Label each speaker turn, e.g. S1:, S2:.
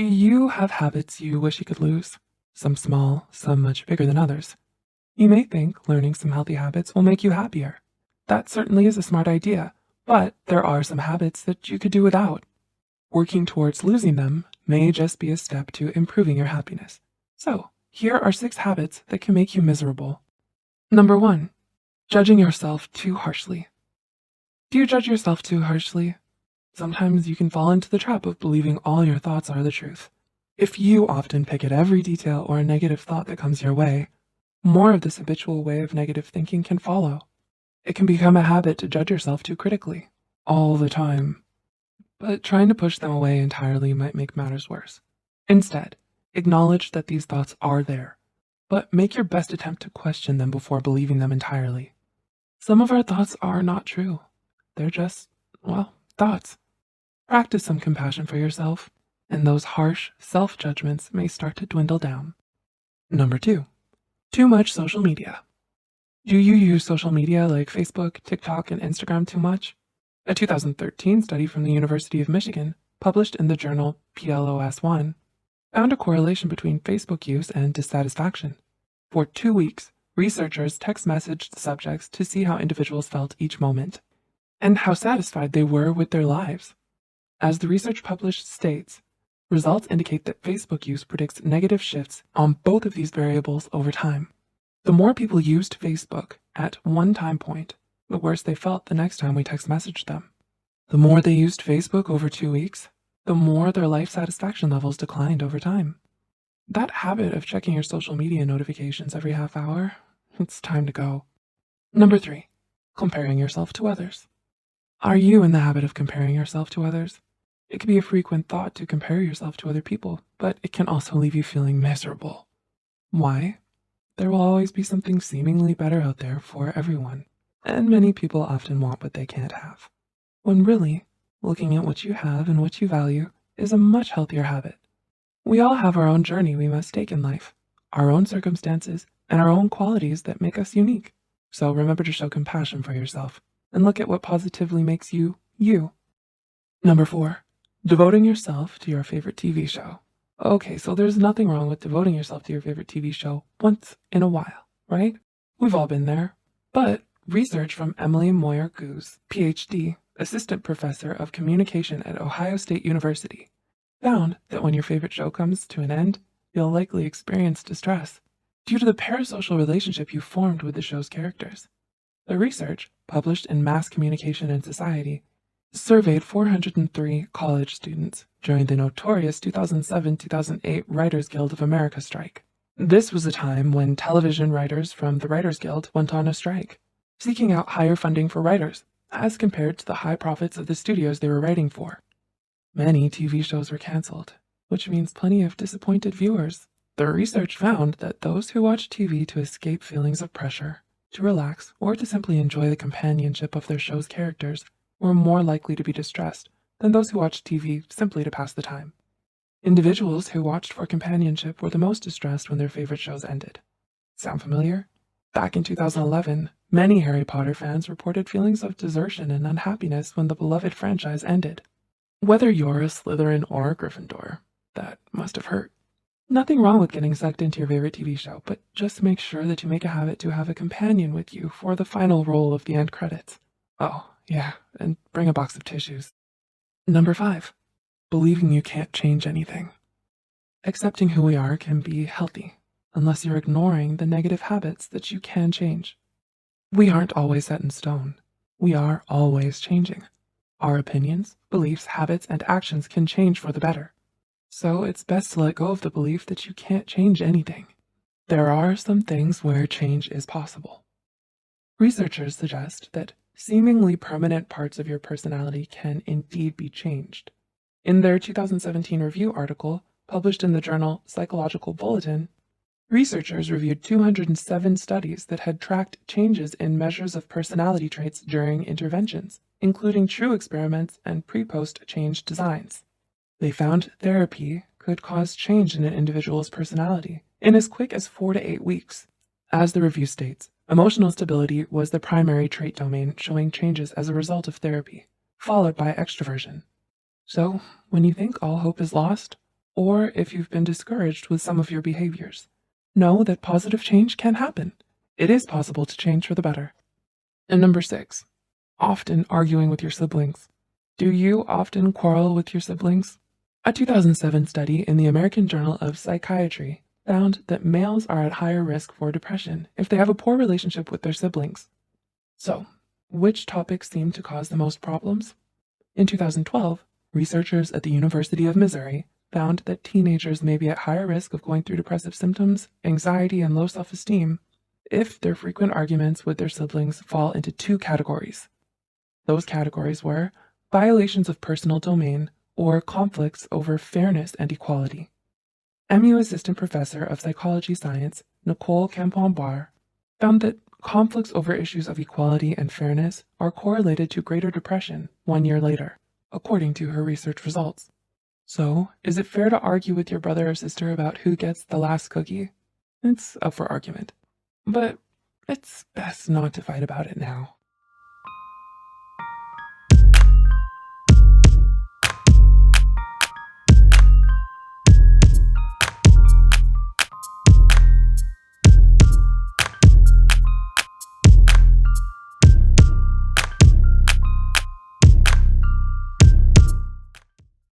S1: Do you have habits you wish you could lose? Some small, some much bigger than others. You may think learning some healthy habits will make you happier. That certainly is a smart idea, but there are some habits that you could do without. Working towards losing them may just be a step to improving your happiness. So, here are 6 habits that can make you miserable. Number 1. Judging yourself too harshly. Do you judge yourself too harshly? Sometimes you can fall into the trap of believing all your thoughts are the truth. If you often pick at every detail or negative thought that comes your way, more of this habitual way of negative thinking can follow. It can become a habit to judge yourself too critically, all the time. But trying to push them away entirely might make matters worse. Instead, acknowledge that these thoughts are there, but make your best attempt to question them before believing them entirely. Some of our thoughts are not true. They're just, well, thoughts. Practice some compassion for yourself, and those harsh self-judgments may start to dwindle down. Number 2. Too much social media. Do you use social media like Facebook, TikTok, and Instagram too much? A 2013 study from the University of Michigan, published in the journal PLOS ONE, found a correlation between Facebook use and dissatisfaction. For 2 weeks, researchers text messaged subjects to see how individuals felt each moment, and how satisfied they were with their lives. As the research published states, results indicate that Facebook use predicts negative shifts on both of these variables over time. The more people used Facebook at one time point, the worse they felt the next time we text messaged them. The more they used Facebook over 2 weeks, the more their life satisfaction levels declined over time. That habit of checking your social media notifications every half hour, it's time to go. Number 3, comparing yourself to others. Are you in the habit of comparing yourself to others? It can be a frequent thought to compare yourself to other people, but it can also leave you feeling miserable. Why? There will always be something seemingly better out there for everyone, and many people often want what they can't have. When really, looking at what you have and what you value is a much healthier habit. We all have our own journey we must take in life, our own circumstances, and our own qualities that make us unique. So remember to show compassion for yourself and look at what positively makes you, you. Number 4. Devoting yourself to your favorite TV show. Okay, so there's nothing wrong with devoting yourself to your favorite TV show once in a while, right? We've all been there. But research from Emily Moyer Goose, PhD, assistant professor of communication at Ohio State University, found that when your favorite show comes to an end, you'll likely experience distress due to the parasocial relationship you formed with the show's characters. The research, published in Mass Communication and Society, surveyed 403 college students during the notorious 2007-2008 Writers Guild of America strike. This was a time when television writers from the Writers Guild went on a strike, seeking out higher funding for writers, as compared to the high profits of the studios they were writing for. Many TV shows were canceled, which means plenty of disappointed viewers. The research found that those who watch TV to escape feelings of pressure, to relax, or to simply enjoy the companionship of their show's characters were more likely to be distressed than those who watched TV simply to pass the time. Individuals who watched for companionship were the most distressed when their favorite shows ended. Sound familiar? Back in 2011, many Harry Potter fans reported feelings of desertion and unhappiness when the beloved franchise ended. Whether you're a Slytherin or a Gryffindor, that must have hurt. Nothing wrong with getting sucked into your favorite TV show, but just make sure that you make a habit to have a companion with you for the final roll of the end credits. Oh, yeah, and bring a box of tissues. Number 5, believing you can't change anything. Accepting who we are can be healthy, unless you're ignoring the negative habits that you can change. We aren't always set in stone. We are always changing. Our opinions, beliefs, habits, and actions can change for the better. So it's best to let go of the belief that you can't change anything. There are some things where change is possible. Researchers suggest that seemingly permanent parts of your personality can indeed be changed. In their 2017 review article, published in the journal Psychological Bulletin, researchers reviewed 207 studies that had tracked changes in measures of personality traits during interventions, including true experiments and pre-post change designs. They found therapy could cause change in an individual's personality in as quick as 4 to 8 weeks. As the review states, emotional stability was the primary trait domain showing changes as a result of therapy, followed by extroversion. So, when you think all hope is lost, or if you've been discouraged with some of your behaviors. Know that positive change can happen. It is possible to change for the better. And number 6, often arguing with your siblings. Do you often quarrel with your siblings? A 2007 study in the American Journal of Psychiatry found that males are at higher risk for depression if they have a poor relationship with their siblings. So, which topics seem to cause the most problems? In 2012, researchers at the University of Missouri found that teenagers may be at higher risk of going through depressive symptoms, anxiety, and low self-esteem if their frequent arguments with their siblings fall into 2 categories. Those categories were violations of personal domain or conflicts over fairness and equality. MU Assistant Professor of Psychology Science Nicole Campombar found that conflicts over issues of equality and fairness are correlated to greater depression 1 year later, according to her research results. So, is it fair to argue with your brother or sister about who gets the last cookie? It's up for argument. But it's best not to fight about it now.